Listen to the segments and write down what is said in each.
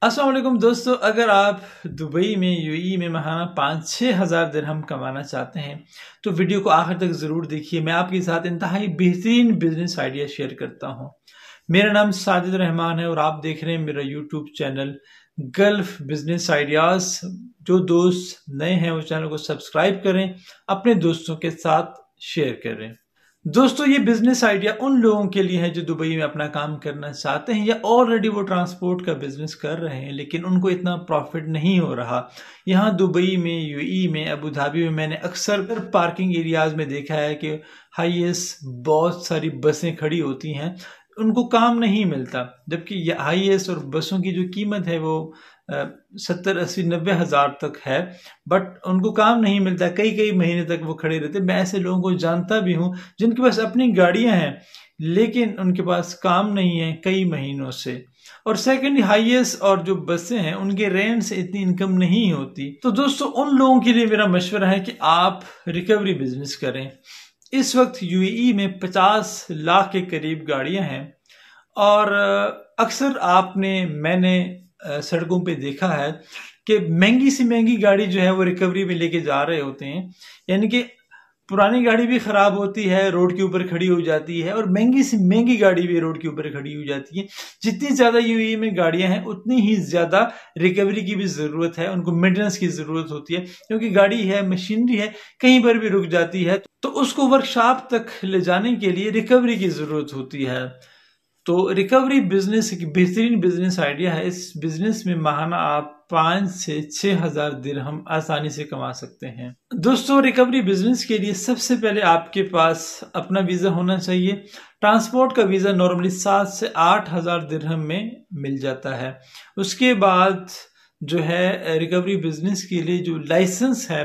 अस्सलाम वालेकुम दोस्तों, अगर आप दुबई में यूएई में माहाना 5-6 हज़ार दिरहम कमाना चाहते हैं तो वीडियो को आखिर तक ज़रूर देखिए। मैं आपके साथ इंतहाई बेहतरीन बिजनेस आइडिया शेयर करता हूं। मेरा नाम साजिद रहमान है और आप देख रहे हैं मेरा YouTube channel gulf business ideas. जो दोस्त नए हैं वो चैनल को सब्सक्राइब करें, अपने दोस्तों के साथ शेयर करें। दोस्तों, ये बिजनेस आइडिया उन लोगों के लिए है जो दुबई में अपना काम करना चाहते हैं या ऑलरेडी वो ट्रांसपोर्ट का बिजनेस कर रहे हैं लेकिन उनको इतना प्रॉफिट नहीं हो रहा। यहाँ दुबई में, यूएई में, अबू धाबी में मैंने अक्सर पार्किंग एरियाज में देखा है कि हाईएस बहुत सारी बसें खड़ी होती हैं, उनको काम नहीं मिलता। जबकि हाईएस और बसों की जो कीमत है वो 70, 80, 90 हज़ार तक है, बट उनको काम नहीं मिलता। कई कई महीने तक वो खड़े रहते। मैं ऐसे लोगों को जानता भी हूँ जिनके पास अपनी गाड़ियां हैं लेकिन उनके पास काम नहीं है कई महीनों से। और सेकंड, हाईएस और जो बसें हैं उनके रेंट से इतनी इनकम नहीं होती। तो दोस्तों, उन लोगों के लिए मेरा मशवरा है कि आप रिकवरी बिजनेस करें। इस वक्त यूएई में 50 लाख के करीब गाड़ियां हैं और अक्सर मैंने सड़कों पे देखा है कि महंगी सी महंगी गाड़ी जो है वो रिकवरी में लेके जा रहे होते हैं। यानी कि पुरानी गाड़ी भी खराब होती है, रोड के ऊपर खड़ी हो जाती है, और महंगी सी महंगी गाड़ी भी रोड के ऊपर खड़ी हो जाती है। जितनी ज्यादा यूएई में गाड़ियां हैं उतनी ही ज्यादा रिकवरी की भी जरूरत है, उनको मेंटेनेंस की जरूरत होती है, क्योंकि गाड़ी है, मशीनरी है, कहीं पर भी रुक जाती है तो उसको वर्कशॉप तक ले जाने के लिए रिकवरी की जरूरत होती है। तो रिकवरी बिजनेस एक बेहतरीन बिजनेस आइडिया है। इस बिजनेस में माहाना आप 5 से 6 हज़ार दिरहम आसानी से कमा सकते हैं। दोस्तों, रिकवरी बिजनेस के लिए सबसे पहले आपके पास अपना वीजा होना चाहिए। ट्रांसपोर्ट का वीजा नॉर्मली 7 से 8 हज़ार दिरहम में मिल जाता है। उसके बाद जो है रिकवरी बिजनेस के लिए जो लाइसेंस है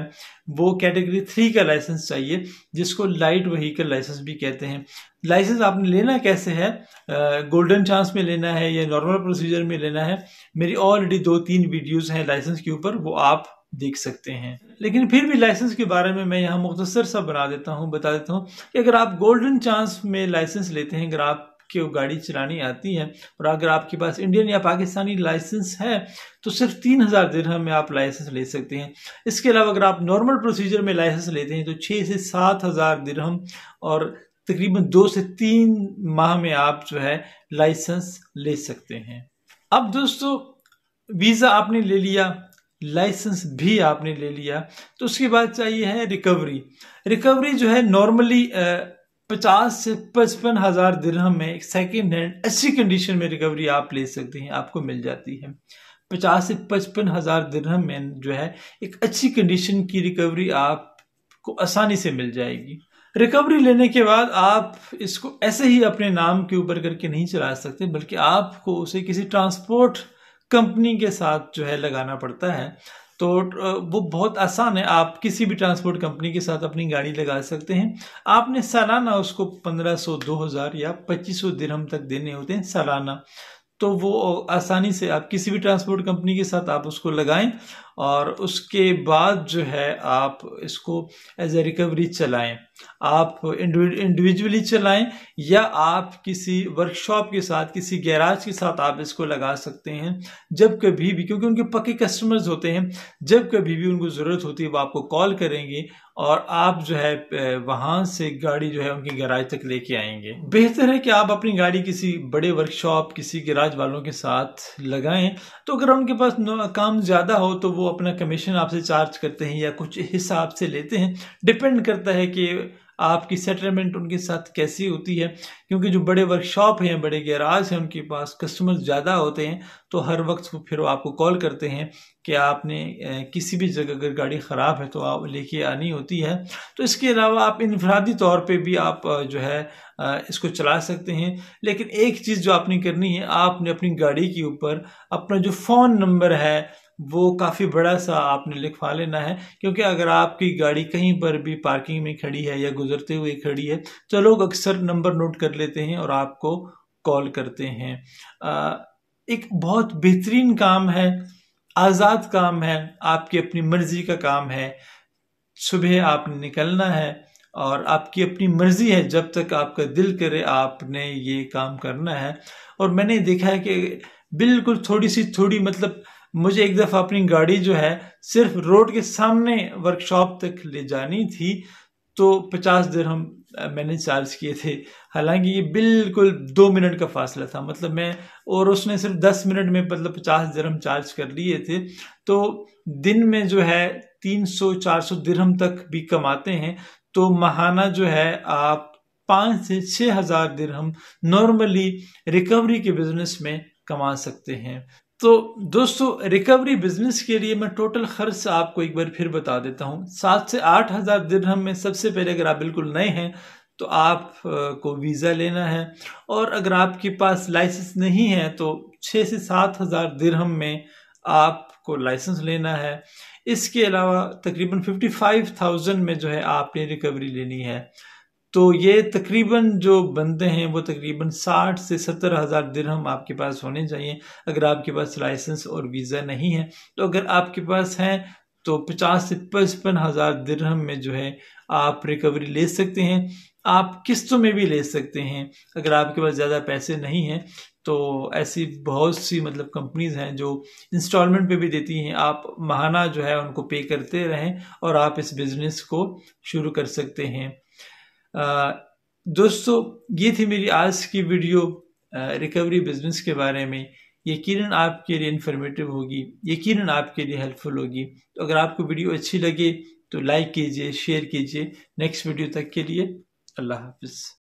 वो कैटेगरी 3 का लाइसेंस चाहिए, जिसको लाइट व्हीकल लाइसेंस भी कहते हैं। लाइसेंस आपने लेना कैसे है, गोल्डन चांस में लेना है या नॉर्मल प्रोसीजर में लेना है, मेरी ऑलरेडी 2-3 वीडियोस हैं लाइसेंस के ऊपर, वो आप देख सकते हैं। लेकिन फिर भी लाइसेंस के बारे में मैं यहाँ मुख्तसर सा बता देता हूँ कि अगर आप गोल्डन चांस में लाइसेंस लेते हैं, अगर आप कि वो गाड़ी चलानी आती है और अगर आपके पास इंडियन या पाकिस्तानी लाइसेंस है तो सिर्फ 3,000 दिरहम में आप लाइसेंस ले सकते हैं। इसके अलावा अगर आप नॉर्मल प्रोसीजर में लाइसेंस लेते हैं तो 6 से 7 हज़ार दिरहम और तकरीबन 2 से 3 माह में आप जो है लाइसेंस ले सकते हैं। अब दोस्तों, वीजा आपने ले लिया, लाइसेंस भी आपने ले लिया, तो उसके बाद चाहिए है रिकवरी। रिकवरी जो है नॉर्मली 50 से 55 हज़ार दिरहम में एक सेकेंड हैंड अच्छी कंडीशन में रिकवरी आप ले सकते हैं, आपको मिल जाती है। 50 से 55 हज़ार दिरहम में जो है एक अच्छी कंडीशन की रिकवरी आपको आसानी से मिल जाएगी। रिकवरी लेने के बाद आप इसको ऐसे ही अपने नाम के ऊपर करके नहीं चला सकते, बल्कि आपको उसे किसी ट्रांसपोर्ट कंपनी के साथ जो है लगाना पड़ता है। तो वो बहुत आसान है, आप किसी भी ट्रांसपोर्ट कंपनी के साथ अपनी गाड़ी लगा सकते हैं। आपने सालाना उसको 1500, 2000 या 2500 दिरहम तक देने होते हैं सालाना। तो वो आसानी से आप किसी भी ट्रांसपोर्ट कंपनी के साथ आप उसको लगाएं और उसके बाद जो है आप इसको एज ए रिकवरी चलाएं। आप इंडिविजुअली चलाएं या आप किसी वर्कशॉप के साथ, किसी गैराज के साथ आप इसको लगा सकते हैं जब कभी भी, क्योंकि उनके पक्के कस्टमर्स होते हैं। जब कभी भी उनको ज़रूरत होती है वो आपको कॉल करेंगे और आप जो है वहाँ से गाड़ी जो है उनके गैराज तक लेके आएंगे। बेहतर है कि आप अपनी गाड़ी किसी बड़े वर्कशॉप, किसी गैराज वालों के साथ लगाएं। तो अगर उनके पास काम ज़्यादा हो तो वो अपना कमीशन आपसे चार्ज करते हैं या कुछ हिसाब से लेते हैं। डिपेंड करता है कि आपकी सेटलमेंट उनके साथ कैसी होती है, क्योंकि जो बड़े वर्कशॉप हैं, बड़े गैराज हैं, उनके पास कस्टमर ज़्यादा होते हैं तो हर वक्त फिर वो आपको कॉल करते हैं कि आपने किसी भी जगह अगर गाड़ी ख़राब है तो आप लेके आनी होती है। तो इसके अलावा आप इनफरादी तौर पे भी आप जो है इसको चला सकते हैं। लेकिन एक चीज़ जो आपने करनी है, आपने अपनी गाड़ी के ऊपर अपना जो फ़ोन नंबर है वो काफ़ी बड़ा सा आपने लिखवा लेना है, क्योंकि अगर आपकी गाड़ी कहीं पर भी पार्किंग में खड़ी है या गुजरते हुए खड़ी है तो लोग अक्सर नंबर नोट कर लेते हैं और आपको कॉल करते हैं। एक बहुत बेहतरीन काम है, आज़ाद काम है, आपकी अपनी मर्जी का काम है। सुबह आपने निकलना है और आपकी अपनी मर्जी है, जब तक आपका दिल करे आपने ये काम करना है। और मैंने देखा है कि बिल्कुल थोड़ी मतलब मुझे एक दफ़ा अपनी गाड़ी जो है सिर्फ रोड के सामने वर्कशॉप तक ले जानी थी, तो 50 दिरहम मैंने चार्ज किए थे। हालांकि ये बिल्कुल 2 मिनट का फासला था, मतलब मैं और उसने सिर्फ 10 मिनट में मतलब 50 दिरहम चार्ज कर लिए थे। तो दिन में जो है 300-400 दिरहम तक भी कमाते हैं, तो माहाना जो है आप 5 से 6 हज़ार दिरहम नॉर्मली रिकवरी के बिजनेस में कमा सकते हैं। तो दोस्तों, रिकवरी बिजनेस के लिए मैं टोटल खर्च आपको एक बार फिर बता देता हूँ। 7 से 8 हज़ार दिरहम में सबसे पहले अगर आप बिल्कुल नए हैं तो आप को वीज़ा लेना है, और अगर आपके पास लाइसेंस नहीं है तो 6 से 7 हज़ार दिरहम में आपको लाइसेंस लेना है। इसके अलावा तकरीबन 55,000 में जो है आपने रिकवरी लेनी है। तो ये तकरीबन जो बनते हैं वो तकरीबन 60 से 70 हज़ार दिरहम आपके पास होने चाहिए अगर आपके पास लाइसेंस और वीज़ा नहीं है। तो अगर आपके पास है तो 50 से 55 हज़ार दिरहम में जो है आप रिकवरी ले सकते हैं। आप किस्तों में भी ले सकते हैं अगर आपके पास ज़्यादा पैसे नहीं हैं, तो ऐसी बहुत सी मतलब कंपनीज हैं जो इंस्टॉलमेंट पे भी देती हैं। आप माहाना जो है उनको पे करते रहें और आप इस बिज़नेस को शुरू कर सकते हैं। दोस्तों, ये थी मेरी आज की वीडियो रिकवरी बिजनेस के बारे में। यकीनन आपके लिए इन्फॉर्मेटिव होगी, यकीनन आपके लिए हेल्पफुल होगी। तो अगर आपको वीडियो अच्छी लगे तो लाइक कीजिए, शेयर कीजिए। नेक्स्ट वीडियो तक के लिए अल्लाह हाफिज़।